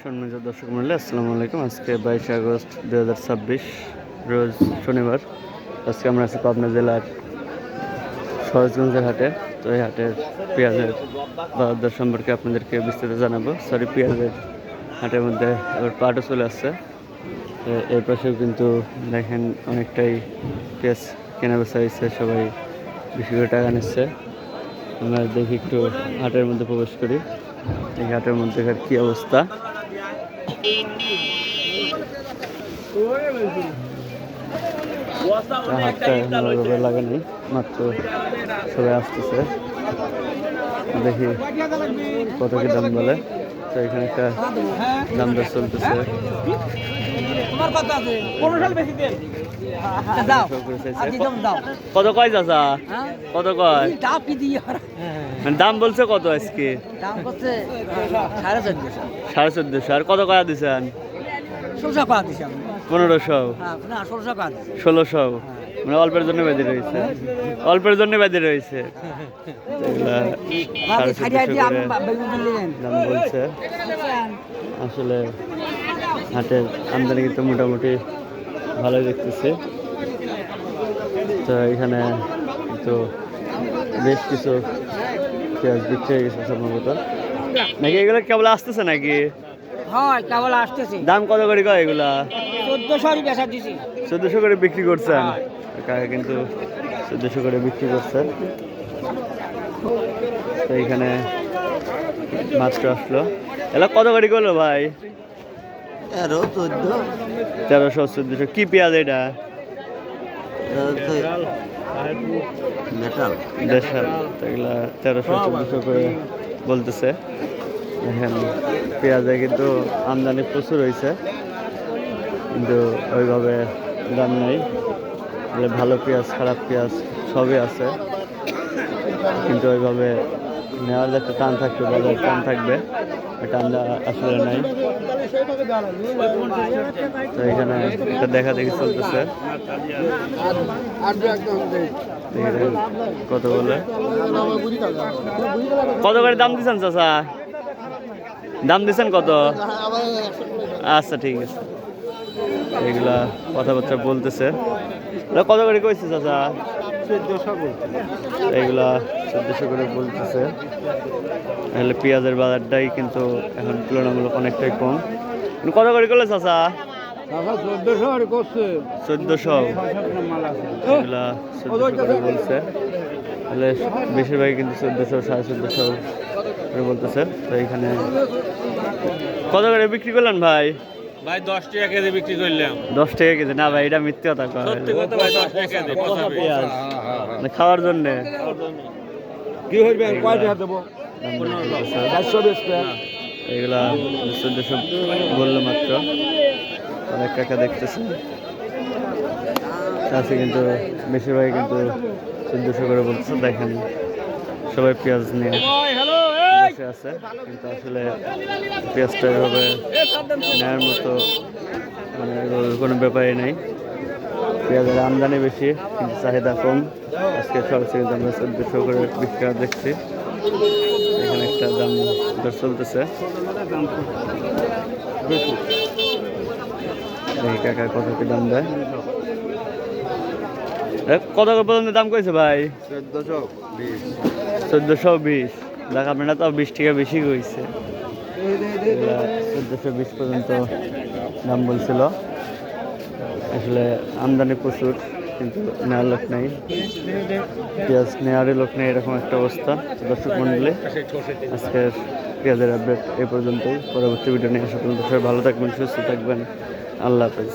সম্মানিত দর্শক মণ্ডলী, আসসালামু আলাইকুম। আজকে 22 আগস্ট 2026 রোজ শনিবার। আজকে আমরা আছি পাবনা জেলার সরোজগঞ্জের হাটে। তো এই হাটের পেঁয়াজের বাজার দর সম্পর্কে আপনাদেরকে বিস্তারিত জানাবো। পেঁয়াজের হাটের মধ্যে এবার পাটও চলে আসছে। এর পাশেও কিন্তু দেখেন অনেকটাই পেঁয়াজ কেনা বেচা হয়েছে, সবাই বেশি করে টাকা নিচ্ছে। আমরা দেখি একটু হাটের মধ্যে প্রবেশ করি, এই হাটের মধ্যে কি অবস্থা। হাটটা ভালোভাবে লাগেনি, মাত্র সবাই আসতেছে, দেখি কত কি দাম বলে। তো এখানে একটা দাম দর চলতেছে। কত কয় চাচা? কত কয়? মানে দাম বলছে কত আজকে? 1450। আর কত কয়া দিচ্ছেন? 1500, 1600। মানে অল্পের জন্য বেঁধে রয়েছে, অল্পের জন্য বেঁধে রয়েছে। দাম বলছে। আসলে হাটের আমদানি কিন্তু মোটামুটি ভালোই দেখতেছি। তো এখানে কিন্তু বেশ কিছু পেঁয়াজ বিক্রি হয়ে গেছে সম্ভবত, নাকি এগুলো কেবল আসতেছে নাকি? কেবল আসতেছে। দাম কত করে কয় এগুলা? 1400 করে বিক্রি করছেন। কাকা কিন্তু 1400 করে বিক্রি করছেন। তো এইখানে মাত্র আসলো। এলা কত করে করলো ভাই? 1300, 1400। কি পেঁয়াজ এটা? দেশাল। এগুলা 1300, 1400 করে বলতেছে। দেখেন পেঁয়াজে কিন্তু আমদানি প্রচুর হয়েছে, কিন্তু ওইভাবে দাম নেই। ভালো পেঁয়াজ, খারাপ পেঁয়াজ সবই আছে, কিন্তু ওইভাবে নেওয়ার যে একটা টান থাকবে, বাজার টান থাকবে, টানটা আসলে নাই। তো এখানে একটা দেখা দেখি চলতেছে, কত বলে, কত করে দাম দিচ্ছেন চাচা? দাম দিচ্ছেন কত? আচ্ছা ঠিক আছে। এগুলা কথাবার্তা বলতেছে। কত করে কইছে চাচা? 1400। এইগুলা 1400 করে বলতেছে। তাহলে পেঁয়াজের বাজারটাই কিন্তু এখন তুলনামূলক অনেকটাই কম। কত করে করলে চাচা? 1400। এগুলা 1400 করে বলছে। তাহলে বেশিরভাগই কিন্তু 1400, 1450 করে বলতেছে। তো এইখানে কত করে বিক্রি করলেন ভাই? ভাই 10 টাকা কেজি বিক্রি করলাম। 10 টাকা কেজি? না ভাই, এটা মিথ্যে কথা কয়। সত্যি কথা ভাই, 10 টাকা কেজি পেঁয়াজ খাওয়ার জন্য কি হইবে? কয় টাকা দেব? 420 টাকা। এগুলা 1400 বললো মাত্র। অনেক টাকা দেখতেছে আছে, কিন্তু বেশিরভাগই কিন্তু 1400 করে বলতেছে। দেখেন সবাই পেঁয়াজ নিয়ে বসে আছে, কিন্তু আসলে পেঁয়াজটা এভাবে নেওয়ার মতো মানে কোনো ব্যাপারই নেই। পেঁয়াজের আমদানি বেশি, কিন্তু চাহিদা কম। আজকে সবচেয়ে কিন্তু আমরা 1400 করে বিক্রি দেখছি। এখানে একটা দাম দর চলতেছে। দেখি কাকা কত কি দাম দেয়। কত পর্যন্ত দাম কইছে ভাই? 1420। দেখ আপনারা তো 20 টাকা বেশি কইছে। 1420 পর্যন্ত দাম বলছিল। আসলে আমদানি প্রচুর, কিন্তু নেওয়ার লোক নেই, পেঁয়াজ নেওয়ারই লোক নেই, এরকম একটা অবস্থা। দর্শক মন্ডলী, আজকের পেঁয়াজের আপডেট এই পর্যন্তই। পরবর্তী ভিডিও নিয়ে আসা পর্যন্ত সবাই ভালো থাকবেন, সুস্থ থাকবেন। আল্লাহ হাফেজ।